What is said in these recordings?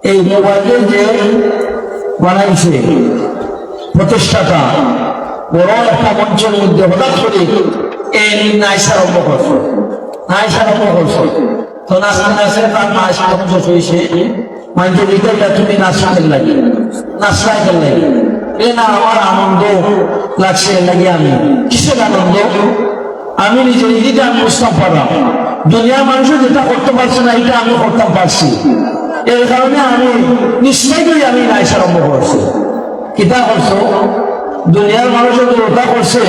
এই মোবাইলের যে বানাইছে প্রতিষ্ঠাতা বড় একটা মঞ্চের মধ্যে হঠাৎ করে এই নাইসা আরম্ভ করছে, নাইসা আরম্ভ করছে। তো নাচতে নাচে তার নাচ ধ্বংস হয়েছে। মানতে দিতে তুমি নাচতে লাগে, নাচতে লাগে। এ না আমার আনন্দ লাগছে লাগে। আমি কিসের আনন্দ? আমি নিজে নিজেকে আমি বুঝতাম পারলাম দুনিয়ার মানুষও যেটা করতে পারছে না এটা আমি করতাম পারছি। এর কারণে আমি নিশ্চয় করি আমি নাইসা আরম্ভ করছি। কিতা করছো? দুনিয়ার মানুষের ওটা করছে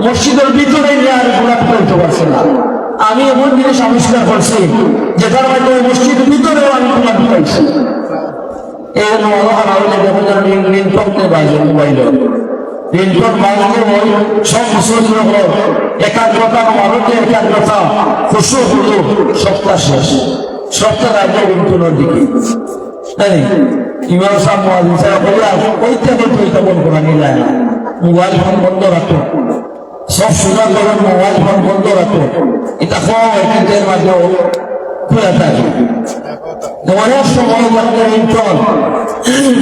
মসজিদের ভিতরে নিয়ে আর গোলাপ করতে পারছে না। আমি এমন জিনিস আবিষ্কার করছি যেটার মাধ্যমে মসজিদের ভিতরেও আমি গোলাপ পাইছি। এই রিংটন বাজে মোবাইল, রিংটন বাজলে ওই সব মুসলিম হল একাগ্রতা, ভারতের একাগ্রতা, খুশু হল সপ্তাহ শেষ, সপ্তাহ রাজ্যে রিংটনের দিকে। ইমাম সাহেব ওইটা বল করা নিয়ে যায় না। মোবাইল ফোন বন্ধ রাখো, সব সোজা করেন, মোবাইল ফোন বন্ধ রাখো। এটা হয় কিন্তু এর মাধ্যমে খোলা থাকে। অনেক সময় রিংটন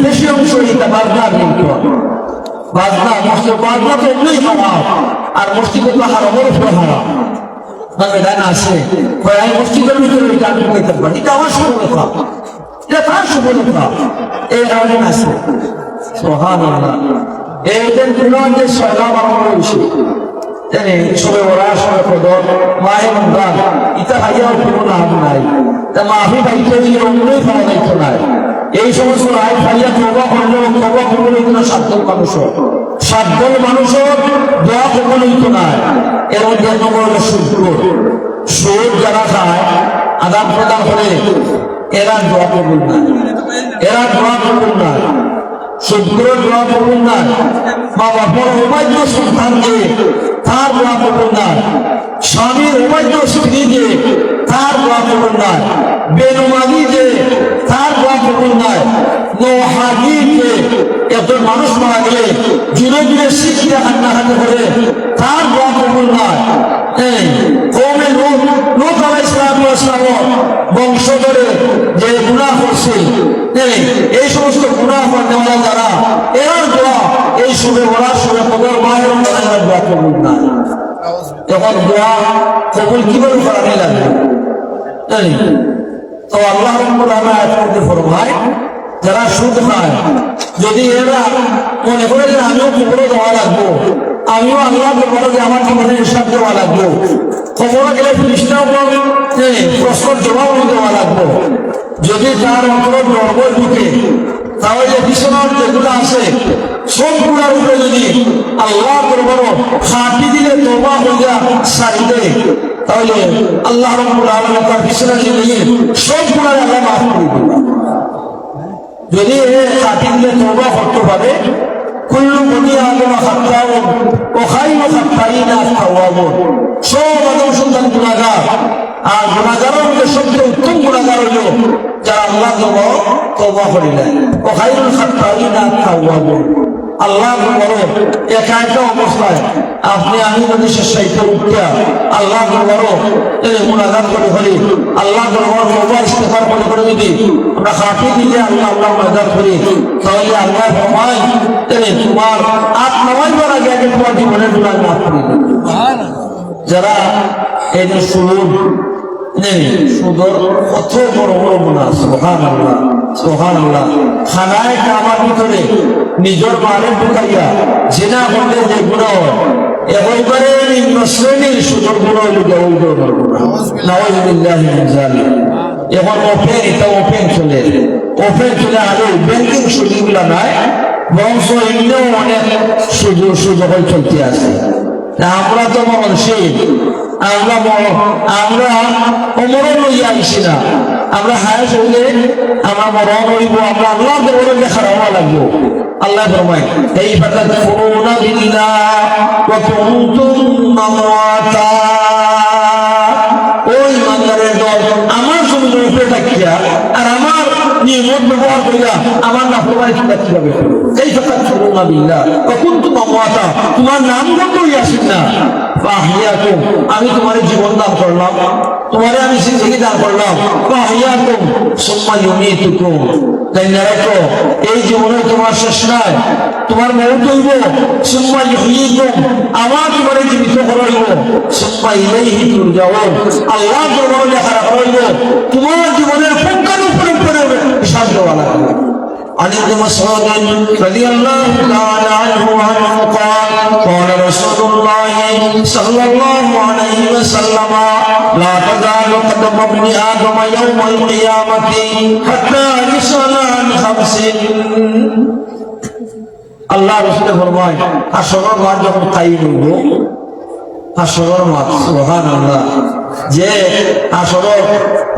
বেশি অংশ এটা বাজনা রিংটন, বাজনা মসজিদ, বাজনা তো এমনি হারাম, আর মসজিদে তো হারামের উপরে হারাম। মানে এটা না আছে মসজিদের ভিতরে এটা আমি কইতে পারি, এটা আমার সফলতা, এটা তার সফলতা। এই কারণে আছে সুবহানাল্লাহ। এইটার জন্য যে সয়লাম আমার বেশি সবে ওরা সবে কদর মাহে রমজান ইটা হাইয়া কোনো লাভ নাই। তা মাফি ভাইতে অন্যই পাওয়া যাইতো নাই। এই সমস্ত রায় ভাইয়া তওবা করলেও তওবা করলে কোনো সাতদল মানুষও, সাতদল মানুষও দোয়া কবুল হইতো না। এর মধ্যে এক নম্বর হলো সুদ। সুদ যারা খায় আদান প্রদান করে এরা দোয়া কবুল না, এরা দোয়া কবুল না। সুদগুলোর দোয়া কবুল না। মা বাবার অবাধ্য সন্তানকে তার দোয়া কবুল না। স্বামীর অবাধ্য স্ত্রীকে তার দোয়া কবুল না। বেনমাজি যে তার দোয়া কবুল না। নোহাগিকে একজন মানুষ মারা গেলে জুড়ে জুড়ে শিখিয়ে হান্নাহানি করে তার দোয়া কবুল না। কওমে লূত আলাইহিস সালাম বংশধরে যে গুনাহ করছে, এই সমস্ত গুনাহ করনেওয়ালা যারা এরা দোয়া এই শুভে ওরা শুভে কবর মায়ের দোয়া কবুল না। তখন দোয়া কবুল কিভাবে করানো লাগবে? তো আল্লাহ রাব্বুল আলামিন ফরমায় যারা সুদ খায় যদি এরা মনে করে যে আমিও কবরে দেওয়া লাগবো, আমিও আল্লাহ বলে যে আমার জীবনে হিসাব দেওয়া লাগবো, কবরে গেলে ফিরিস্তাও প্রশ্নের জবাব দেওয়া লাগবো, যদি তার অন্তর নরবর ঢুকে তাহলে বিছানার যেগুলো আছে সবগুলোর উপরে যদি আল্লাহ দরবারও খাঁটি দিলে তওবা হইয়া সাইডে, তাহলে আল্লাহ রাব্বুল আলামিন তার বিছানা নিয়ে সবগুলো আল্লাহ মাফ করে দিবেন। যদি খাঁটি দিলে তওবা করতে পারে, কুল্লু বনি আদম খাত্তাউন ওয়া খায়রু খাত্তাইনা আত-তাওয়াবুন, সব আদম সন্তান গুনাহগার, আর গুনাহগারের মধ্যে সবচেয়ে উত্তম গুনাহগার হলো যারা আল্লাহ তওবা করিলেন। ওয়া খায়রুল খাত্তাইনা আত-তাওয়াবুন, আল্লাহ বড় একা একা অবস্থায় আপনি আমি যদি শেষাইতে উঠিয়া আল্লাহ বড় গুনাহগার করে হলে আল্লাহ বড় তওবা ইস্তেগফার করে যদি আমরা খাঁটি দিলে আল্লাহ গুনাহগার করি, তাহলে আল্লাহ ফরমায় তোমার নামাজের আগে আগে তোমার জীবনের গুনাহ মাফ করে দেবে। যারা এই যে সুদ সুদর কত বড় বড় গুনাহ, সুবহানাল্লাহ সুবহানাল্লাহ। খানায় কামার ভিতরে নিজের মালে ঢুকাইয়া জিনা করলে যে গুনাহ হয় একেবারে নিম্ন শ্রেণীর সুদর গুনাহ হইল দেওয়ার গুনাহ, নাউযুবিল্লাহি মিন যালিক। এখন ওপেন, এটা ওপেন চলে, ওপেন চলে আগে ব্যাংকিং সুযোগগুলো নাই, বংশ এমনিও অনেক সুযোগ চলতে আছে। আমরা তো মরণশীল, আমরা অমরণ লইয়া আইসি না, আমরা হায়াস হইলে আমরা মরণ হইব, আমরা আল্লাহ দেবরের লেখা হওয়া লাগবো। আল্লাহ ফরমায় এই ফাতাকুনা বিল্লাহ ওয়া কুনতুম আমওয়াতা, ওই ইমানদারের দল আমার জমিনের উপরে থাকিয়া আর আমার নিয়মত ব্যবহার করিয়া আমার নাফরমানি কিভাবে করবে? এই ফাতাকুনা বিল্লাহ ওয়া কুনতুম আমওয়াতা, তোমার নাম গন্ধ হইয়াছেন না, ফাহিয়াকুম, আমি তোমার জীবন দান করলাম, তোমারে আমি জিন্দগি দান করলাম, ফাহিয়াকুম সুম্মা ইউমীতুকুম, জানিয়া রাখো এই জীবনে তোমার শেষ নাই, তোমার মরণ হইব, সুম্মা ইউহয়িকুম, আবার তোমারে জীবিত করাইব, সুম্মা ইলাইহি তুরজাউন, আল্লাহ দরবারে হারা করাইব, তোমার জীবনের পুঙ্খানুপুঙ্খভাবে হিসাব দেওয়া লাগবে। عن ابن مسعود رضي الله تعالى عنه قال قال رسول الله صلى الله عليه وسلم لا تزال قدم ابن آدم يوم القيامة حتى يسأل عن خمس। আল্লাহ রাসূল ফরমায় হাশরের মাঠ যখন কায়েম হইব, হাশরের মাঠ সুবহানাল্লাহ, যে হাশরের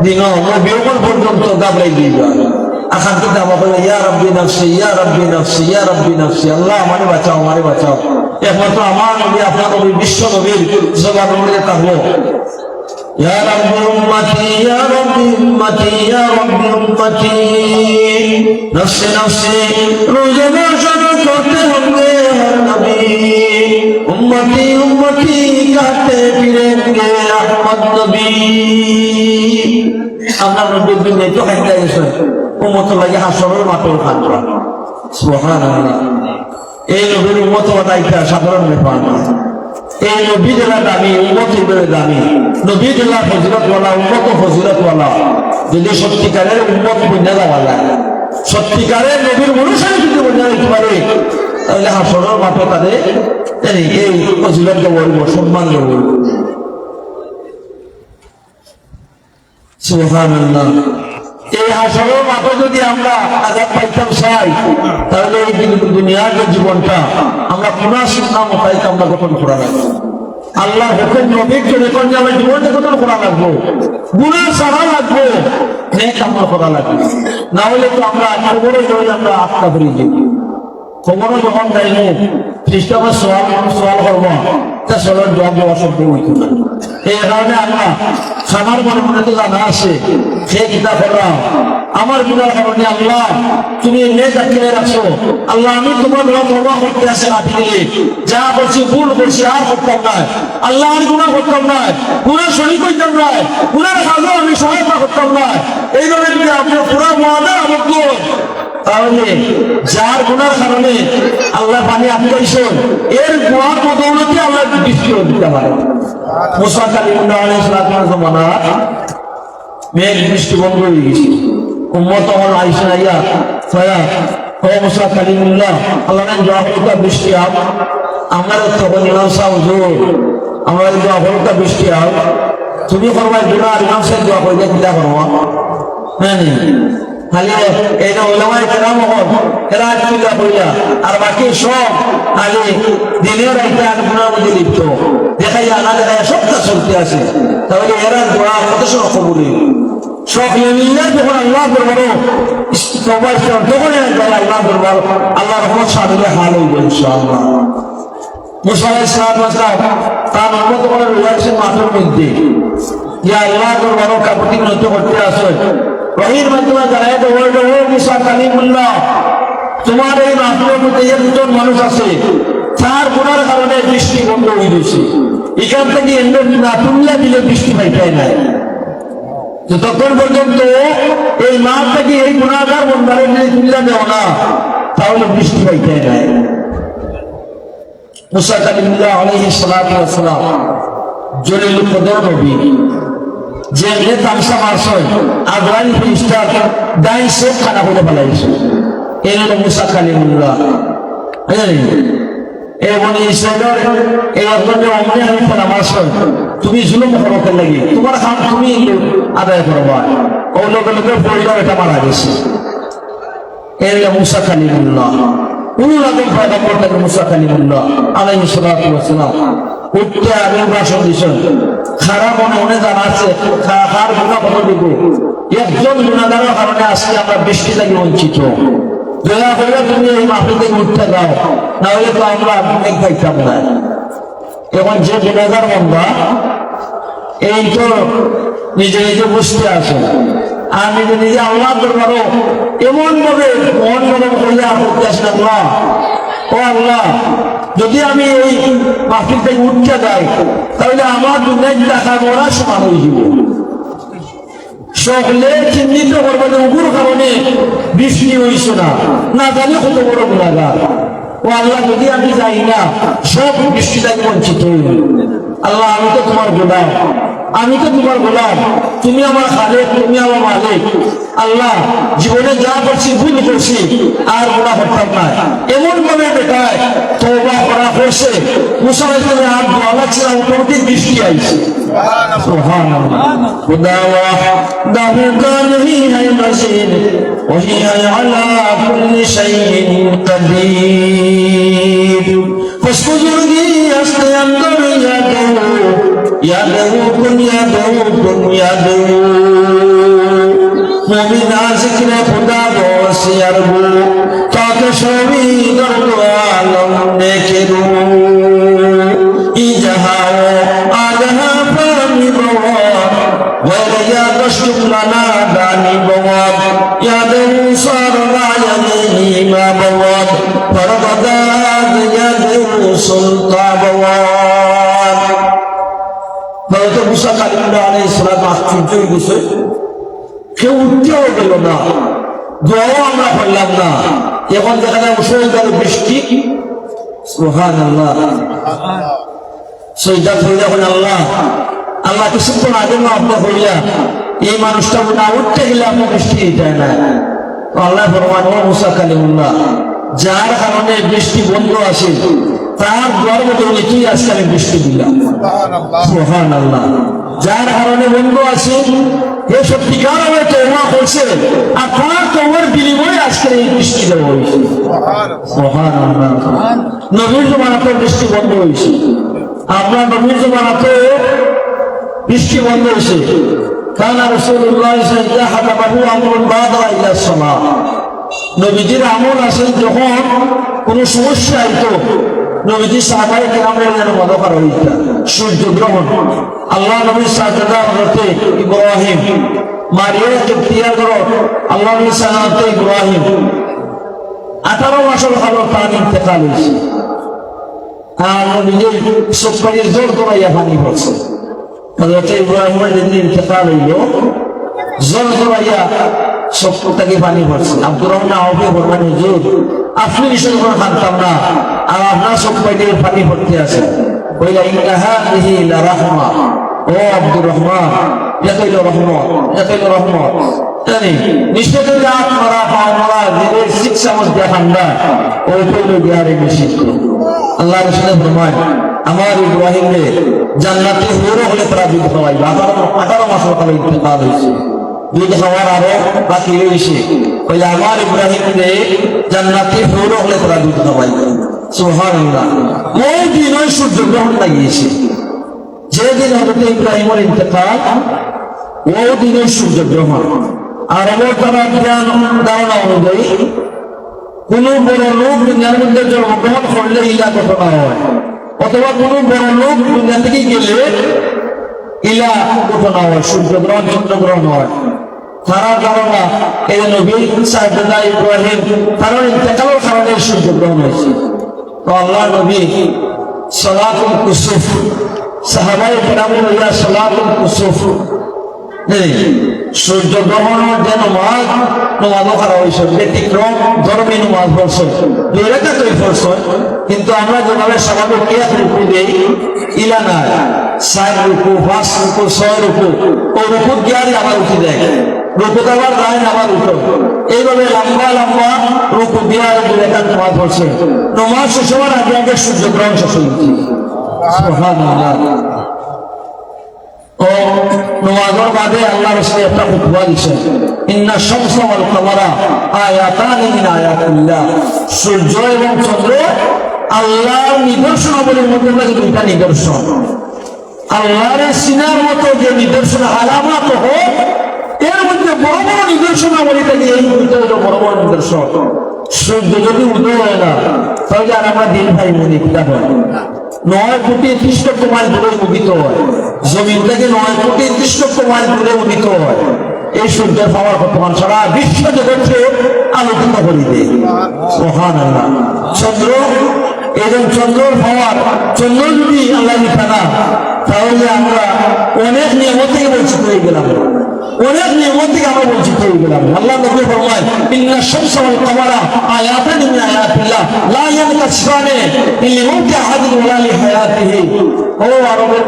দিন নবীগণ পর্যন্ত গাবলাই দিবা আখান থেকে আমাকে ইয়া রাব্বি নাফসি ইয়া রাব্বি নাফসি ইয়া রাব্বি নাফসি, আল্লাহ আমারে বাঁচাও আমারে বাঁচাও। একমাত্র আমার নবী আপনার নবী বিশ্ব নবীর জবান মধ্যে থাকবো ইয়া রাব্বি উম্মতি ইয়া রাব্বি উম্মতি ইয়া রাব্বি উম্মতি, নফসি নফসি রোজানা শুরু করতে হবে হর নবী, উম্মতি উম্মতি কাটে ফিরেঙ্গে আহমদ নবী। আপনার নবী দুনিয়ায় তো হাইতে গেছে উম্মত লাগে হাসরের মাঠে খানরা সুবহানাল্লাহ। এই নবীর উম্মত হওয়াটা সাধারণ ব্যাপার না। এই নবী যারা দামি, উম্মত হিসেবে দামি, নবী যারা ফজিলতওয়ালা, উম্মত ফজিলতওয়ালা, যদি সত্যিকারের উম্মত বন্যা যাওয়া যায়, সত্যিকারের নবীর অনুসারী যদি বন্যা দিতে পারে, তাহলে হাসরের মাঠে তাদের এই ফজিলত বলব, সম্মান বলব। সুবহানাল্লাহ। এই হাসরের মাঠে যদি আমরা আযাব পাইতাম চাই, তাহলে এই দুনিয়ার যে জীবনটা আমরা পুরা সুন্নাহ মোতাবেক আমরা গঠন করা লাগবে। আল্লাহ হুকুম নবীর যখন আমরা জীবনটা গঠন করা লাগবো, গুনাহ ছাড়া লাগবো, নেক আমল করা লাগবে। না হলে তো আমরা খবরে ধরে আমরা আটকা পড়ে যাই। খবরও যখন যাইব খ্রিস্টানের সোয়াল করবো, তা সোয়ালের জবাব দেওয়া শব্দ হইত না। এই কারণে আমরা খানার মনে মনে তো জানা আছে, সে কিতাব করলাম আমার বিনার কারণে আল্লাহ তুমি নেক আটকে রাখছো, আল্লাহ আমি তোমার তওবা করতে আসে রাখি দিলে, যা করছি ভুল করছি আর করতাম না, আল্লাহ আর গুনাহ করতাম না, গুনাহ শরীক হইতাম না, গুনার কাজও আমি সহায়তা করতাম না। এইভাবে যদি আপনার পুরা মহাদা আবদ্ধ, তাহলে যার গুনার কারণে আল্লাহ পানি আটকাইছেন, এর গুনার বদৌলতে আল্লাহ বৃষ্টি দিতে পারে। মুসা কালিমুল্লাহ আলাইহিস সালামের জমানা মেঘ বৃষ্টি বন্ধ হয়ে গেছে, উম্মত তখন আইসা আইয়া ছয়া ও মুসা কালিমুল্লাহ আল্লাহ দোয়া করতে বৃষ্টি আও, আমরা তখন ইমাম সাহেব হুজুর আমরা দোয়া করতে বৃষ্টি আও, তুমি করবা গুনাহ ইমাম সাহেব দোয়া করে দিতে করবা না নি খালি এই যে ওলামায়ে কেরাম হন এরা আকিদা কইলা, আর বাকি সব খালি দিনের রাইতে আর গুনার মধ্যে লিপ্ত, দেখাই আনা দেখাই সবটা চলতে আছে। তাহলে এরা দোয়া কত সময় কবুল সব মিল্লা যখন আল্লাহ দরবারে তওবা করেন, তখন এরা আল্লাহ দরবার আল্লাহ রহমত সামিলে হাল হইবে ইনশাআল্লাহ। মুসা আলাইহিস সালাম তার উম্মত করে রয়েছে মাঠের মধ্যে, ইয়া আল্লাহ দরবারে কাপড় নষ্ট করতে আসে, ওহির মাধ্যমে জানাই তো বলবে ও মুসা কালিমুল্লাহ তোমার এই মাঠের মধ্যে দুজন মানুষ আছে, চার গুনার কারণে বৃষ্টি বন্ধ হয়ে গেছে, এখান থেকে না তুললে দিলে বৃষ্টি পাইটাই নাই। যতক্ষণ পর্যন্ত এই মাঠ থেকে এই গুনাহগার বন্ধারে যদি তুললে দেও না, তাহলে বৃষ্টি পাইটাই নাই। মুসা কালিমুল্লাহ আলাইহিস সালাতু ওয়াস সালাম জলিলুল কদর নবী, যে তামসা মারছয় আগ্রানি ফিরিস্তার দাই সব খানা করে ফেলাইছে, এই হলো মুসা কালিমুল্লাহ। এই বনি ইসরাইলের এই অর্জনে অমনি আমি ফেলা মারছয়, তুমি জুলুম করতে লাগি, তোমার কাম তুমি আদায় করবা, ও লোকের লোকের পরিবার এটা মারা গেছে। এই হলো মুসা কালিমুল্লাহ। উলুল আযম পয়গম্বর থেকে মুসা কালিমুল্লাহ আলাইহিস সালাতু ওয়াস সালাম উঠতে আগে ভাষণ দিয়েছেন, খারাপ মনে জানা আছে কার গুনাহ কত দিব, একজন গুনাহগারের কারণে আজকে আমরা বৃষ্টি থেকে বঞ্চিত। দয়া করে তুমি এই মাহফিল থেকে উঠতে দাও, না হলে তো আমরা অনেক পাইতাম না। এখন যে গুনাহগার বান্দা এই তো নিজে নিজে বুঝতে আসে, আর নিজে নিজে আল্লাহ দরবারে এমন ভাবে মন গরম করিয়া করতে আসেন, আল্লাহ ও আল্লাহ যদি আমি এই মাহফিল থেকে উঠতে যাই তাহলে আমার দুনিয়ায় টাকা মরা সমান হয়ে যাব। সকলে চিহ্নিত করবে যে উগুর কারণে বৃষ্টি হইছে না, না জানি কত বড় গুণাগার। ও আল্লাহ, যদি আমি যাই না সব বৃষ্টি থেকে বঞ্চিত হইব। আল্লাহ, আমি তো তোমার গোলাম, আমি তো তোমার গোলাম, তুমি আমার খালেক, তুমি আমার মালিক। আল্লাহ, জীবনে যা করছি ভুল করছি, আর গুনাহ করতাম না। এমন ভাবে বেটায় তওবা করা হয়েছে, মুসা আলাইহিস সালাম আর দোয়া লাগছে, অটোমেটিক বৃষ্টি আইছে। সুবহানাল্লাহ। খুদা ওয়াহদাহু কা নাহি হায় মাজিদ ওয়া হিয়া আলা কুল্লি শাইইন কাদির। ফাসজুদি আস্তায়ান্তর ইয়াদু কুন ইয়াদু মুমিনা জিক্রে খুদা বসিয়ারবু তাকে সবই দরদ আলম নেকেরু ইজাহাও আজহা পানি বওয়া ওয়ারিয়া দশতুলানা দানি বওয়া ইয়াদু সাররা ইয়ানি মা বওয়া ফরদাদ ইয়াদু সুলতা বওয়া। হযরত মুসা কালিমুল্লাহ আলাইহিস সালাম আশ্চর্য হয়ে গেছে, কেউ উঠতেও গেল না, দোয়াও আমরা করলাম না। এখন দেখা যায় মুষলধার বৃষ্টি। সুবহানাল্লাহ। সৈদা হইলে এখন আল্লাহ আল্লাহ কিছুক্ষণ আগে না আপনার হইয়া এই মানুষটা না উঠতে গেলে আপনার বৃষ্টি দেয় না। আল্লাহ ফরমান, ও মুসা কালিমুল্লাহ, যার কারণে বৃষ্টি বন্ধ আছে তার দোয়ার মধ্যে তুই আজকে আমি বৃষ্টি দিলাম। সুবহানাল্লাহ। যার কারণে বন্ধ আছে এ সত্যিকার আমার তওবা করছে, আর তার তওবার বিনিময়ে আজকে এই বৃষ্টি দেওয়া হয়েছে। সুবহানাল্লাহ। নবীর জমানাতে বৃষ্টি বন্ধ হয়েছে, আপনার নবীর জমানাতে বৃষ্টি বন্ধ হয়েছে। কানা রাসূলুল্লাহ সাল্লাল্লাহু আলাইহি আমরুন বাদা ইলা সালাহ। নবীজির আমল আছে, যখন কোনো সমস্যা আইতো নবীজি সাহাবায়ে কেরামের যেন মদকার হইত। সূর্যগ্রহণ, আল্লাহ নবীর সাহায্যে হতে ইব্রাহিম মারিয়া কিবতিয়া করো, আল্লাহ নবীর সাহায্যে ইব্রাহিম 18 মাসের হলো তার ইন্তেকাল হয়েছে। আর নবীজির সবকাজের জোর করাইয়া পানি পড়ছে। হযরত ইব্রাহিমের যেদিন ইন্তেকাল হইল, জোর করাইয়া সবটাকে পানি পড়ছে। আব্দুর রহমান আউফে বললেন, হুজুর আপনি বিষয় কোনো জানতাম না, আর আপনার সব পাইতে পানি পড়তে আছে। কইলা ইন্না হাযিহি লা রাহমা। ও আব্দুর রহমান, এটা হইল রহমত, এটা হইল রহমত। জানি নিশ্চয় করে হাত মারা পাও মারা জীবের শিক্ষা মধ্যে ঠান্ডা ওই হইল বিহারে নিষিদ্ধ। আল্লাহ রাসূল ফরমান, আমার ইব্রাহিমে জান্নাতে হুর হলে তারা দুধ খাওয়াইবে। 18 মাস হলো ইন্তেকাল হয়েছে, দুধ খাওয়ার আরো বাকি রয়েছে। ওই আমার ইব্রাহিমে জান্নাতে হুর হলে তারা দুধ খাওয়াইবে। সুবহানাল্লাহ। ওই দিন ওই সূর্যগ্রহণ লাগিয়েছে, যেদিন হযরত ইব্রাহিমের ইন্তেকাল, ওই দিন ওই সূর্যগ্রহণ। আর আমার তারা জ্ঞান ধারণা অনুযায়ী কোন বড় লোক দুনিয়ার মধ্যে জন্মগ্রহণ করলে ইলা ঘটনা হয়, অথবা কোন বড় লোক দুনিয়া থেকে গেলে ইলা ঘটনা হয়, সূর্যগ্রহণ চন্দ্রগ্রহণ হয়। তারা ধারণা এই নবী সাইয়েদনা ইব্রাহিম কারণ ইন্তেকালের কারণে সূর্যগ্রহণ হয়েছে। তো আল্লাহ নবী সালাতুল কুসুফ, সাহাবায়ে কেরামের ইয়া সালাতুল কুসুফ সূর্যগ্রহণের যে নমাজও করা হয়েছে, ব্যতিক্রম ধর্মী নমাজ পড়ছে, 2 রাকাতই পড়ছে। কিন্তু আমরা যেভাবে স্বাভাবিক এক রুকু দেই, ইলা না 4 রুকু 5 রুকু 6 রুকু, ও রুকু গিয়ারই আবার উঠে দেয়, রুকু আবার রায় আবার উঠো, এইভাবে লম্বা লম্বা রুকু দিয়ে 2 রাকাত নমাজ পড়ছে। নমাজ শেষ হওয়ার আগে আগে সূর্যগ্রহণ শেষ হয়েছে। সুবহানাল্লাহ। ও নমাজের বাদে আল্লাহ রাসূল একটা খুতবা দিয়েছেন, ইন্না শামসা ওয়াল কামারা আয়াতান মিন আয়াতিল্লাহ। সূর্য এবং চন্দ্র আল্লাহর নিদর্শনাবলীর মধ্যে লাগে 2টা নিদর্শন। আল্লাহর সিনার মতো যে নিদর্শন আলামত হোক, এর মধ্যে বড় বড় নিদর্শনাবলীটা নিয়ে এই 2টা হলো বড় বড় নিদর্শন। সূর্য যদি উদয় হয় না, তাহলে আর আমরা দিন ভাই মনে কিতা হয় 9 কোটি 30 লক্ষ মাইল দূরে উদিত হয়, জমিন থেকে 9 কোটি 30 লক্ষ মাইল দূরে উদিত হয়। এই সূর্যের পাওয়ার বর্তমান সারা বিশ্ব জগৎকে আলোকিত করে দেয়। সুবহানাল্লাহ। চন্দ্র এখন চন্দ্রর পাওয়ার চন্দ্র যদি আল্লাহ লিখা না, তাহলে আমরা অনেক নিয়মত থেকে বঞ্চিত হয়ে গেলাম, অনেক নিয়মত থেকে আমরা বঞ্চিত হয়ে গেলাম। আল্লাহ নবী ফরমায় ইন্না শামসা ওয়াল কামারা আয়াতান মিন আয়াতিল্লাহ লা ইয়ানকাসিফানি লিমাউতি আহাদিন ওয়ালা লিহায়াতিহি। ও আরবের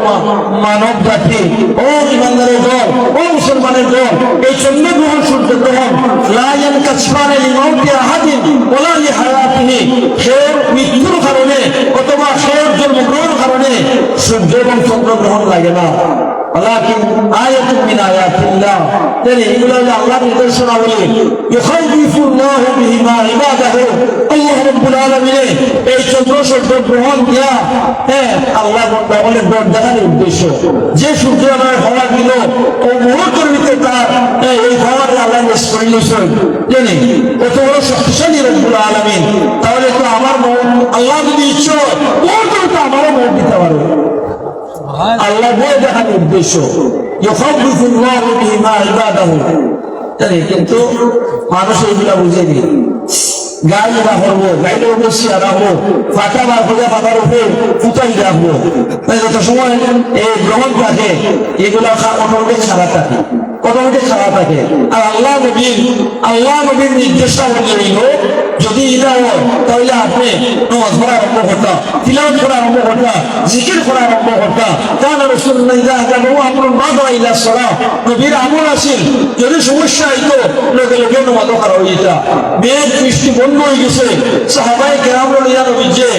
মানব জাতি, ও ইমানদারের দল, ও মুসলমানের দল, এই চন্দ্রগ্রহণ সূর্যগ্রহণ লা ইয়ানকাসিফানি লিমাউতি আহাদিন ওয়ালা লিহায়াতিহি, খের মৃত্যুর কারণে অথবা খের জন্মগ্রহণের কারণে সূর্য এবং চন্দ্রগ্রহণ লাগে না। ولكن آية من آيات الله এগুলো আল্লাহ নিদর্শনা বলে ইউখাইফুল্লাহু বিহিমা ইবাদাহু। আল্লাহ রাব্বুল আলামিন এই চন্দ্র সূর্য গ্রহণ দিয়া আল্লাহ বান্দাদের ভোট দেখানোর উদ্দেশ্য, যে সূর্য আমার হওয়া দিল ও মুহূর্তের ভিতরে তার এই হওয়ার আল্লাহ নিশ্চয় জানি কত বড় শক্তিশালী রব্বুল আলামিন। তাহলে তো আমার আল্লাহ যদি ইচ্ছা মুহূর্তে তো আমারও ভোট দিতে পারে। আল্লাহ বলে দেখানোর উদ্দেশ্য ইউখাইফুল্লাহু বিহিমা ইবাদাহু। কিন্তু মানুষ এইগুলা বুঝেনি। গাই রাখবো, গাইলে অবশ্যই রাখবো, ফাটা বার করে ফাটার উপরে ফুটাই রাখবো। যত সময় এই গ্রহণ থাকে এগুলা অটোমেটিক ছাড়া থাকে, অটোমেটিক ছাড়া থাকে। আর আল্লাহ নবীর নির্দেশটা হইল যদি এটা হয় তাহলে আপনি নামাজ পড়া আরম্ভ করতা, তিলাওয়াত করা আরম্ভ করতা, জিকির করা আরম্ভ করতা। কারণ রাসূলুল্লাহ আপনার মা দেওয়া ইলা সালাহ নবীর আমল আসিল, যদি সমস্যা হইতো লগে লগে নামাজ করা হইতা। মেঘ বৃষ্টি বন্ধ হয়ে গেছে, সাহাবায়ে কেরাম লইয়া নবী যে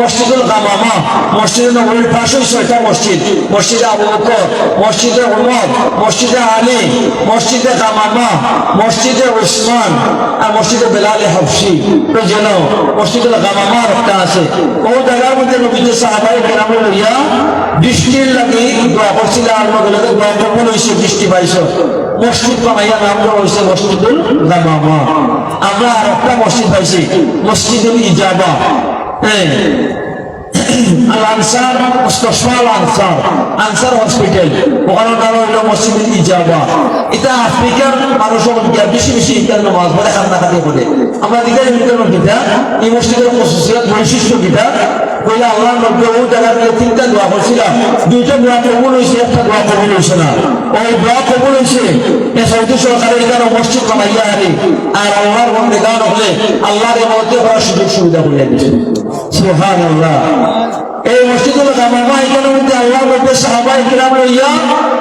মসজিদুল গামামা, মসজিদে নববীর পাশে 6টা মসজিদ, মসজিদে আবু বকর, মসজিদে উমর, মসজিদে আলী, মসজিদে গামামা, মসজিদে উসমান আর মসজিদে বেলাল হাবশি রাদিয়াল্লাহু, মসজিদুল গামামা একটা আছে। ও জায়গার মধ্যে নবী যে সাহাবায়ে কেরাম লইয়া বৃষ্টির লাগি দোয়া করছিল, আর নবীকে দোয়া কবুল হইছে, বৃষ্টি পাইছো। মসজিদ বানাইয়া নাম দেওয়া হয়েছে মসজিদুল গামামা। আমরা আর একটা মসজিদ পাইছি মসজিদুল ইজাবা। আনসার হসপিটাল, ওখানে নাম হইল মসজিদুল ইজাবা। এটা আফ্রিকার মানুষের বেশি বেশি ইটার নামাজ পড়ে, খান্না খাতে পড়ে। আমরা দিকে কিটা এই মসজিদের খসুসিয়াত বৈশিষ্ট্য কিটা বলে আল্লাহ নবী ও জায়গায় 3টা দোয়া করছিলাম, 2টা দোয়া কবুল হয়েছে, একটা দোয়া কবুল হয়েছে না। ওই দোয়া কবুল হয়েছে সৌদি সরকারের এখানে মসজিদ বানাইয়া হারে, আর আল্লাহর বন্দে গান হলে আল্লাহর ইবাদত করার সুযোগ সুবিধা করে দিয়েছে। সুবহানাল্লাহ। এই মসজিদুল গামামা এখানে মধ্যে আল্লাহ নবী সাহাবায়ে কিরাম লইয়া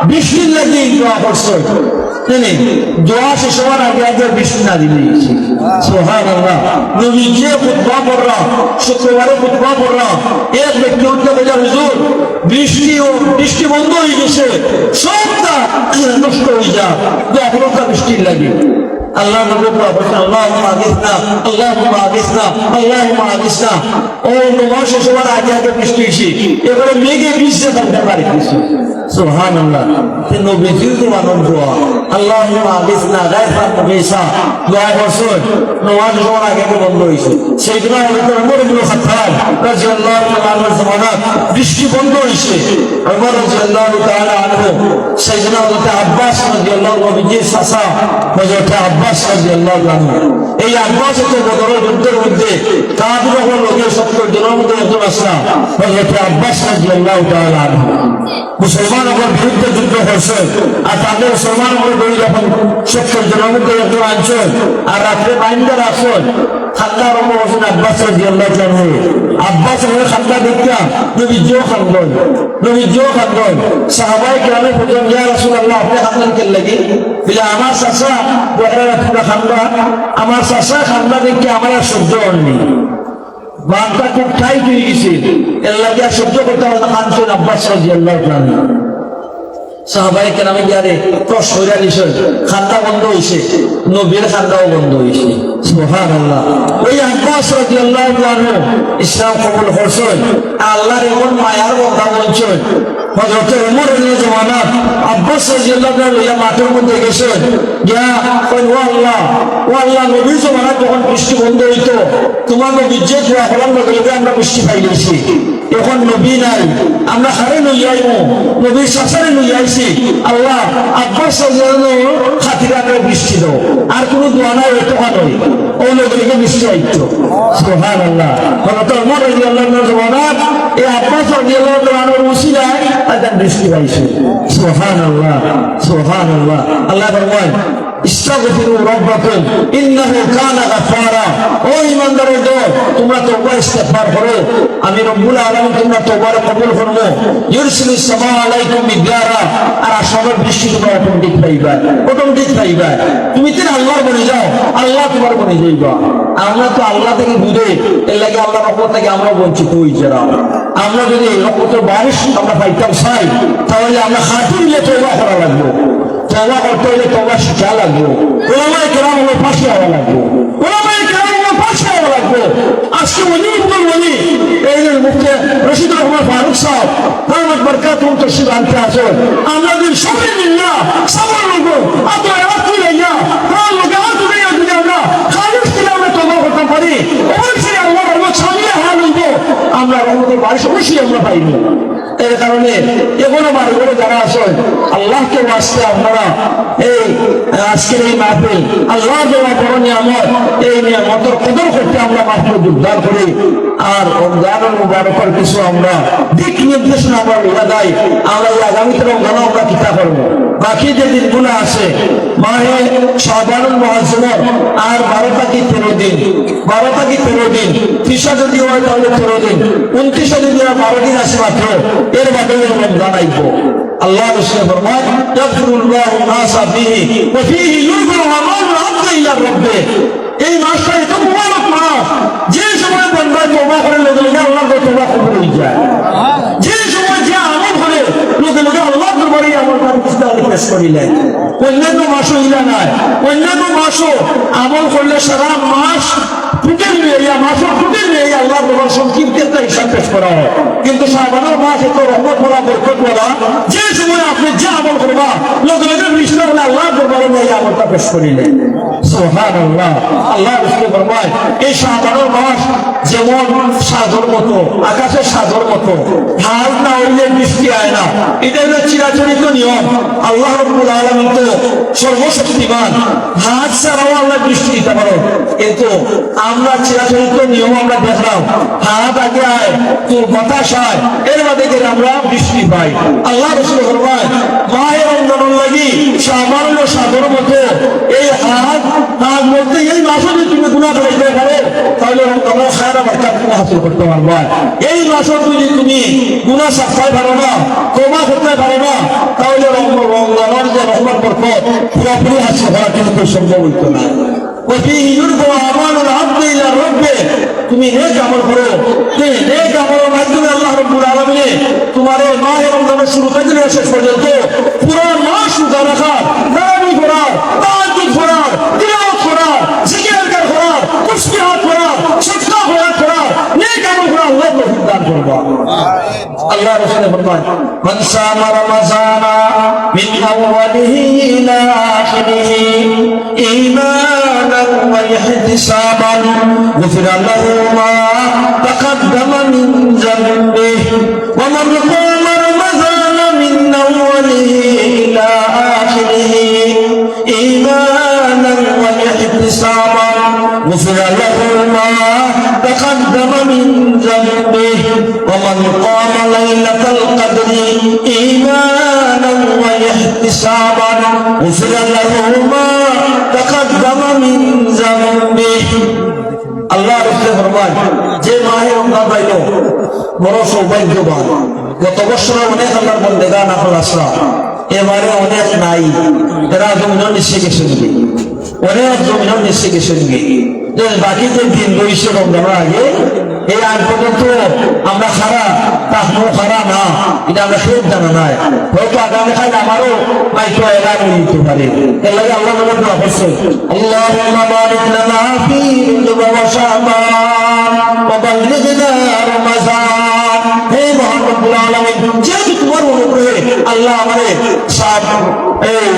বৃষ্টির লাগি দোয়া করছে। দোয়া শেষ হওয়ার আগে আগে বৃষ্টি না দিলে সুবহানাল্লাহ। নবী যে খুতবা পড়রা, শুক্রবারে খুতবা পড়রা, এক ব্যক্তি উঠে বলে হুজুর বৃষ্টি বন্ধ হয়ে গেছে, সবটা নষ্ট হয়ে যা, দোয়া করো বৃষ্টির লাগে। আল্লাহ নবী বলেন আল্লাহুম্মা আগিসনা, আল্লাহুম্মা আগিসনা, আল্লাহুম্মা আগিসনা। ও নমাজ শেষ হওয়ার আগে আগে বৃষ্টি হয়েছে, এবারে মেঘে ভিজতে থাকতে পারে কিছু। সুবহানাল্লাহ। নবীজির দোয়ানোর দোয়া আল্লাহুম্মা আগিসনা গায়ফান মুগীসা, দোয়া করছেন নমাজ শেষ হওয়ার আগে আগে বন্ধ হয়েছে। সেইদিন ওমর ইবনে খাত্তাব রাদিয়াল্লাহু তাআলা আনহুর জামানাত বৃষ্টি বন্ধ হয়েছে। ওমর রাদিয়াল্লাহু তাআলা আনহু সেইদিন হযরত আব্বাস রাদিয়াল্লাহু নবীজির চাচা হযরত আব্বাস রাদিয়াল্লাহু আনহু, এই আব্বাস হচ্ছে বদরের যুদ্ধের মধ্যে কাফিরদের লোকের 70 জনের মধ্যে একজন আসলাম হযরত আব্বাস রাদিয়াল্লাহু তাআলা আনহু। মুসলমানদের বিরুদ্ধে যুদ্ধ করছে, আর তাদের মুসলমানদের বই যখন 70 জনের মধ্যে একজন আনছেন, আর রাত্রে বাইন্দা রাখছেন, খান্না আরম্ভ করছেন আব্বাস রাদিয়াল্লাহু আনহু। আব্বাস হয়ে খান্না দেখা নবীজিও খান্দন, সাহাবায়ে কেরামে বললেন ইয়া রাসূলুল্লাহ আপনি খান্দান কেন লাগি? বলে আমার চাচা বহরা পুরা খান্দা, আমার চাচা খান্দা দেখে আমার আর সহ্য হয়নি, বাঘটা খুব টাইট হয়ে গেছে, এর লাগে আর সহ্য করতে হবে না, খানছেন আব্বাস রাদিয়াল্লাহু আনহু। সাহাবায়ে কেরামে গিয়ে প্রশ্ন কইরা দিছেন, খান্দা বন্ধ হইছে, নবীর খান্দাও বন্ধ হইছে। সুবহানাল্লাহ। ওই আব্বাস রাদিয়াল্লাহু আনহু ইসলাম কবুল করছেন, আল্লাহর এমন মায়ার কথা বলছেন। হযরত ওমরের জামানাত আব্বাস রাদিয়াল্লাহু আনহু লইয়া মাঠের মধ্যে গেছেন, গিয়া কই ও আল্লাহ নবীর জামানাত যখন বৃষ্টি বন্ধ হইতো, তোমার নবী যে দোয়া করার লগে আমরা বৃষ্টি পাই গেছি। এখন নবী নাই, আমরা হারে লইয়া আইমু, নবীর শাসারে লইয়া আইছি। আল্লাহ আব্বাস রাদিয়াল্লাহু খাতিরে আমরা বৃষ্টি দাও, আর কোনো দোয়া নাই, ওই টাকা নয়, ও লোকগুলিকে বৃষ্টি দায়িত্ব। সুবহানাল্লাহ। হযরত ওমর রাদিয়াল্লাহু আনহু জমানাত এই আব্বাস রাদিয়াল্লাহু আনহুর উসিলায় আযান বৃষ্টি হইছে। সুবহানাল্লাহ, সুবহানাল্লাহ। আল্লাহ ফরমান ইস্তাগফিরু রাব্বাকুম ইন্নাহু কানা গাফফারা। ও ঈমানদারগণ, তোমরা তওবা ইস্তিগফার করো, আমি রব্বুল আলামিন তোমরা তওবার কবুল করব। ইউরসিলুস সামা আলাইকুম মিদরারা, আর আসমানের বৃষ্টি তোমরা অটোমেটিক পাইবা, অটোমেটিক পাইবা। তুমি তো আল্লাহর বনে যাও, আল্লাহ তোমার বনে যাইবা। আমরা তো আল্লাহ থেকে দূরে, এর লাগে আল্লাহর রহমত থেকে আমরা বঞ্চিত হই। যারা আমরা যদি রহমতের বারিশ আমরা পাইতাম চাই, তাহলে আমরা হাঁটু মিলে তওবা করা লাগবে। তওবা করতে হলে তওবা শিখা লাগবে। ওলামায়ে কেরাম আমার পাশে হওয়া লাগবে, ওলামায়ে কেরাম আমার পাশে হওয়া লাগবে। আজকে অনেকগুলো বলি এই যে মুফতি রশিদুর রহমান ফারুক সাহেব রহমত বরকাতুহু তশরিফ আনতে আসো, আমরা যদি সবাই মিল্লা সবার লোক এত এত লইয়া তার লোকে এত লইয়া যদি আমরা খালিস থেকে আমরা তওবা করতে পারি, অবশ্যই আল্লাহর রহমত সামনে হাল হইব। আমরা রহমতের বারিশ অবশ্যই আমরা পাইব। এর কারণে এগুলো বাড়িগুলো যারা আসেন আল্লাহকে বাঁচতে আপনারা এই আজকের এই মাহফিল আল্লাহ দেওয়া বড় নিয়ামত, এই নিয়ামতের কদর করতে আমরা মাহফিল যোগদান করি। আর রমজানুল মুবারকের কিছু আমরা দিক নির্দেশনা আমরা লিখে দেয়। আমরা এই আগামীতে রমজান আমরা কিতা করবো, বাকি যে দিনগুলো আছে মাহে শাবানুল মুআজ্জমের আর 12 থেকে 13 দিন, 12 থেকে 13 দিন, 30 যদি হয় তাহলে 13 দিন, 29 যদি 12 দিন আছে মাত্র, এর বাদে রমজান আইব। আল্লাহ রাসূল ফরমান ইয়াগফিরুল্লাহু নাসা ফিহি ওয়া ফিহি ইউরফাউ আমালুল আবদি ইলা রাব্বিহি। এই মাসটা এত মুবারক মাস, যে সময় বান্দা তওবা করে লোকে লোকে আল্লাহর তওবা কবুল হয়ে যায়। যে সময় যে আমল করে লোকে লোকে আল্লাহর দরবারে আমলটা পেশ করিলেন। অন্যান্য মাসও ইলা নাই, অন্যান্য মাসও আমল করলে সারা মাস টুটেল নিয়ে মাসও টুটেল নিয়ে আল্লাহর দরবার সংক্ষিপ্ত একটা হিসাব পেশ করা হয়। কিন্তু শাবানের মাস এত রহমত বলা, বরকত বলা, যে সময় আপনি যে আমল করবা লোকে লোকে বৃষ্টি হলে আল্লাহর দরবারে নিয়ে আমলটা পেশ করিলেন। সুবহানাল্লাহ। আল্লাহ রাসূল ফরমায় এই শাবানের মাস যেমন সাগর মতো, আকাশের সাগর মতো, হাল না হইলে বৃষ্টি হয় না, এটা হলো চিরাচরিত নিয়ম। আল্লাহ রাব্বুল আলামিন তো সর্বশক্তিমান, হাত ছাড়াও আল্লাহ বৃষ্টি দিতে পারে। কিন্তু আমরা চিরাচরিত নিয়ম আমরা দেখলাম, হাত আগে আয় তোর বাতাস আয়, এর বাদে গেলে আমরা বৃষ্টি পাই। আল্লাহ রাসূল ফরমায় মাহে রমজানের লাগি শাবান ও সাগর মতো এই হাত মধ্যে এই মাসে যদি তুমি গুনাহ করতে পারো তাহলে আমরা সারা বরকত হাসিল করতে পারবো। এই মাসে যদি তুমি গুনাহ সাফাই পারো না, তওবা করতে পারো না, তাহলে রমজানের যে রহমত বরকত পুরোপুরি হাসিল করা কিন্তু সম্ভব হইতো না। وفيه يرفع أعمال العبد إلى ربه। তুমি নেক আমল করো, নেক আমলের মাধ্যমে আল্লাহ রাব্বুল আলামিন তোমার এই মাহে রমজানের শুরু থেকে শেষ পর্যন্ত পুরো মাস রোজা রাখা, তারাবি করা, তাহাজ্জুদ করা, তিলাওয়াত করা, জিকির আজকার করা, তাসবিহাত করা, সাদকা করা, নেক আমল করা আল্লাহ তৌফিক দান করবে। আল্লাহ রাসূল ফরমান মান সামা রমাযানা মিন আউয়ালিহি ইলা আখিরিহি ঈমানান ওয়া ইহতিসাবান গুফিরা লাহু মা তাকাদ্দামা মিন যামবিহি ওয়া মান কামা রমাযানা মিন আউয়ালিহি ইলা আখিরিহি ঈমানান ওয়া ইহতিসাবান গুফিরা লাহু মা তাকাদ্দামা মিন যামবিহি ওয়া মান قام ليلة القدر إيمانا واحتسابا غفر له ما تقدم من ذنبه। আল্লাহ রাসূল ফরমান যে মাহে রমজান পাইল বড় সৌভাগ্যবান। গত বছর অনেক আল্লাহর বন্দেগান আপনার আসরা, এবারে অনেক নাই, এরা জমিন নিচে গেছে, অনেক জমিন নিচে গেছে। বাকি যে দিন রয়েছে রমজানের আগে এই আগ পর্যন্ত আমরা খারা তাহমো খারা না, এটা আমরা সব জানা নাই। হয়তো আগামী খাইলে আমারও মাইক্র এলান হয়ে যেতে পারে। এর লাগে আল্লাহ নামে দোয়া করছে, আল্লাহুম্মা বারিক লানা ফি রজব ওয়া শাবান ওয়া বাল্লিগনা রমাযান। হে মহান রব্বুল আলামিন, যেহেতু তোমার অনুগ্রহে আল্লাহ আমারে এই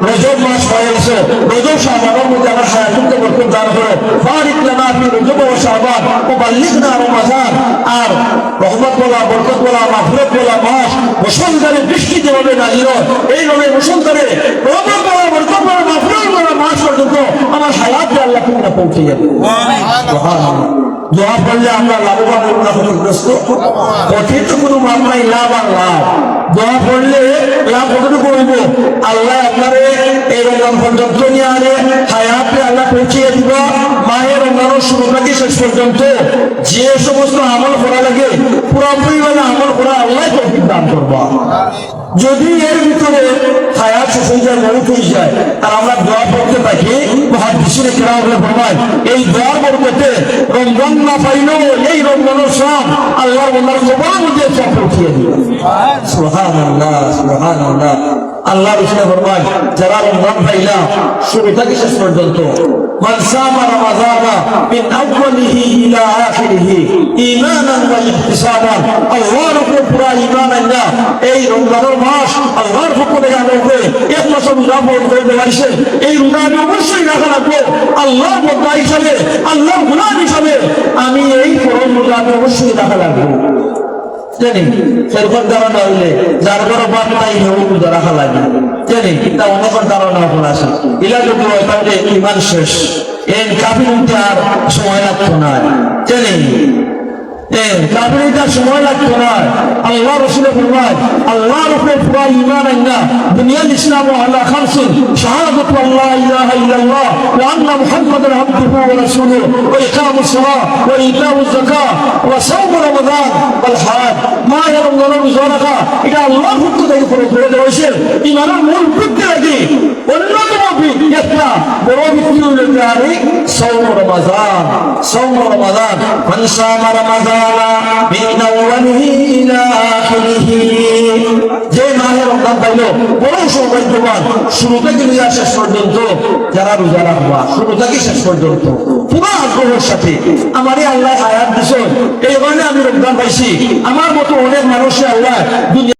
রজব মাস হয়েছে, রজব শাবানের মধ্যে আমার হায়াতুকে বরকত দান করো। বারিক লানা ফি রজব ওয়া শাবান ওয়া বাল্লিগনা রমাযান। আর রহমত বলা, বরকত বলা, মাগফিরাত বলা মাস মুসলমানের বৃষ্টি যেভাবে নাজিল হয়, এইভাবে মুসলমানের রহমত বলা, বরকত বলা, মাগফিরাত বলা মাস পর্যন্ত আমার হায়াতকে আল্লাহ তুমি পৌঁছে যাবে। সুবহানাল্লাহ। দোয়া করলে আমরা লাভবান হব না ক্ষতিগ্রস্ত? কথিত কোনো মাপ নাই, লাভ আর লাভ। দোয়া করলে লাভ কতটুকু হইব? আল্লাহ আপনারে এই রমজান পর্যন্ত নিয়ে আনে হায়াতে আল্লাহ পৌঁছিয়ে দিব। মায়ের রমজানের শুরু থেকে শেষ পর্যন্ত যে সমস্ত আমল করা লাগে পুরোপুরি মানে আমল করা আল্লাহ তৌফিক দান করবা। যদি এর ভিতরে হায়াত শেষ হয়ে যায়, মৌত হয়ে যায়, আর আমরা দোয়া করতে থাকি, মুহাদ্দিসিনে কেরাম ফরমায় এই দোয়ার বরকতে রমজান না পাইলেও এই রমজানের সব আল্লাহর বান্দার কবরের মধ্যে সব পৌঁছিয়ে দিবে। সুবহানাল্লাহ, সুবহানাল্লাহ। আল্লাহ রাসূল ফরমায় যারা রমজান পাইলা শুরু থেকে শেষ পর্যন্ত মান সামা রমাযানা মিন আউয়ালিহি ইলা আখিরিহি ঈমানান ওয়া ইহতিসাবান, আল্লাহর উপর পুরা ঈমান আনলা এই রমজানের মাস আল্লাহর হুকুমে আমাকে এক মাস রোজা করে দেওয়াইছে। এই রোজা আমি অবশ্যই রাখা রাখবো আল্লাহর বান্দা হিসাবে, আল্লাহর গোলাম হিসাবে। আমি এই ফরজ রোজা আমি অবশ্যই রাখা রাখবো। জানি সেরকম ধারণা হইলে যার বড় বাদ নাই রোজা রাখা লাগে, জানি তা অনেকের ধারণা হল আসে ইলা যদি হয় তাহলে ইমান শেষ, এর কাফির হইতে আর সময় লাগতো না। জানি কাফির হইতে আর সময় লাগতো না। আল্লাহ রাসূলের ফরমান আল্লাহর উপরে পুরা ঈমান আননা দুনিয়ার ইসলাম ও আলা খামসিন শাহাদাতু আল্লা ইলাহা ইল্লাল্লাহ ওয়া আন্না মুহাম্মাদান আবদুহু ওয়া রাসূলুহু ওয়া ইকামুস সালাহ ওয়া ইতাউজ যাকাত ওয়া সাওম রমাদান ওয়াল হজ। মা ইয়া রমজানের রোজা রাখা এটা আল্লাহর হুকুম থেকে ফরজ করে দেওয়া হয়েছে। ঈমানের মূল ভিত্তি নাকি অন্যতম একটা বড় ভিত্তি হলো কি সাওম রমাদান। সাওম রমাদান মান সামা রমাদান মিন আউয়ালিহি ইলা আখিরিহি, যে মাহে রমজান পাইল বড় সৌভাগ্যবান। শুরু থেকে নিয়ে শেষ পর্যন্ত যারা রোজা রাখবা, শুরু থেকে শেষ পর্যন্ত পুরো আগ্রহের সাথে আমারই আল্লাহ হায়াত দিছেন, এই কারণে আমি রমজান পাইছি। আমার মতো অনেক মানুষে আল্লাহ দুনিয়া